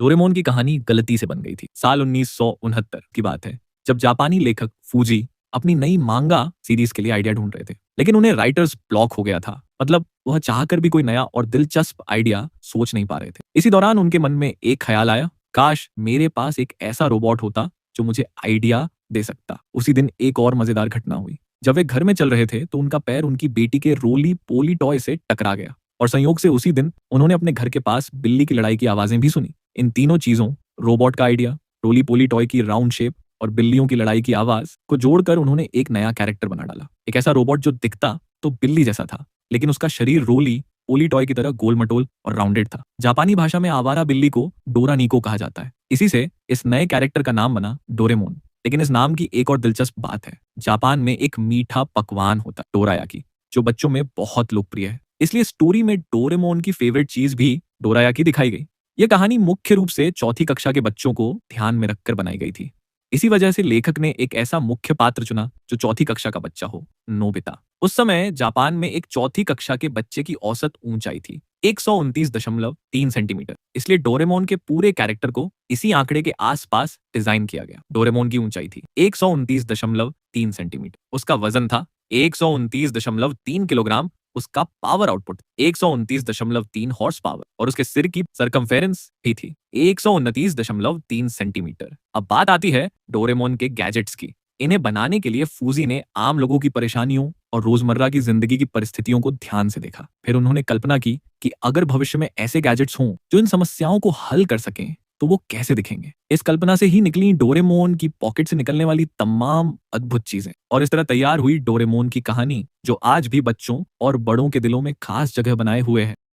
Doraemon की कहानी गलती से बन गई थी। साल 1969 की बात है, जब जापानी लेखक फूजी अपनी नई मांगा सीरीज के लिए आइडिया ढूंढ रहे थे, लेकिन उन्हें राइटर्स ब्लॉक हो गया था। मतलब वह चाहकर भी कोई नया और दिलचस्प आइडिया सोच नहीं पा रहे थे। इसी दौरान उनके मन में एक ख्याल आया, काश मेरे पास एक ऐसा रोबोट होता जो मुझे आइडिया दे सकता। उसी दिन एक और मजेदार घटना हुई। जब वे घर में चल रहे थे तो उनका पैर उनकी बेटी के रोली पोली टॉय से टकरा गया, और संयोग से उसी दिन उन्होंने अपने घर के पास बिल्ली की लड़ाई की आवाजें भी सुनी। इन तीनों चीजों, रोबोट का आइडिया, रोली पोली टॉय की राउंड शेप और बिल्लियों की लड़ाई की आवाज को जोड़कर उन्होंने एक नया कैरेक्टर बना डाला। एक ऐसा रोबोट जो दिखता तो बिल्ली जैसा था, लेकिन उसका शरीर रोली पोली टॉय की तरह गोल मटोल और राउंडेड था। जापानी भाषा में आवारा बिल्ली को डोरा नीको कहा जाता है। इसी से इस नए कैरेक्टर का नाम बना डोरेमोन। लेकिन इस नाम की एक और दिलचस्प बात है, जापान में एक मीठा पकवान होता है डोरायाकी, जो बच्चों में बहुत लोकप्रिय है। इसलिए स्टोरी में डोरेमोन की फेवरेट चीज भी डोरायाकी दिखाई गई। यह कहानी मुख्य रूप से चौथी कक्षा के बच्चों को ध्यान में रखकर बनाई गई थी। इसी वजह से लेखक ने एक ऐसा मुख्य पात्र चुना जो चौथी कक्षा का बच्चा हो, नोबिता। उस समय जापान में एक चौथी कक्षा के बच्चे की औसत ऊंचाई थी 129.3 सेंटीमीटर। इसलिए डोरेमोन के पूरे कैरेक्टर को इसी आंकड़े के आसपास डिजाइन किया गया। डोरेमोन की ऊंचाई थी 129.3 सेंटीमीटर, उसका वजन था 129.3 किलोग्राम, उसका पावर आउटपुट 129.3 हॉर्स पावर, और उसके सिर की सरकमफेरेंस भी थी 129.3 सेंटीमीटर। अब बात आती है डोरेमोन के गैजेट्स की। इन्हें बनाने के लिए फूजी ने आम लोगों की परेशानियों और रोजमर्रा की जिंदगी की परिस्थितियों को ध्यान से देखा। फिर उन्होंने कल्पना की कि अगर भविष्य में ऐसे गैजेट्स हों जो इन समस्याओं को हल कर सकें, तो वो कैसे दिखेंगे। इस कल्पना से ही निकली डोरेमोन की पॉकेट से निकलने वाली तमाम अद्भुत चीजें, और इस तरह तैयार हुई डोरेमोन की कहानी, जो आज भी बच्चों और बड़ों के दिलों में खास जगह बनाए हुए है।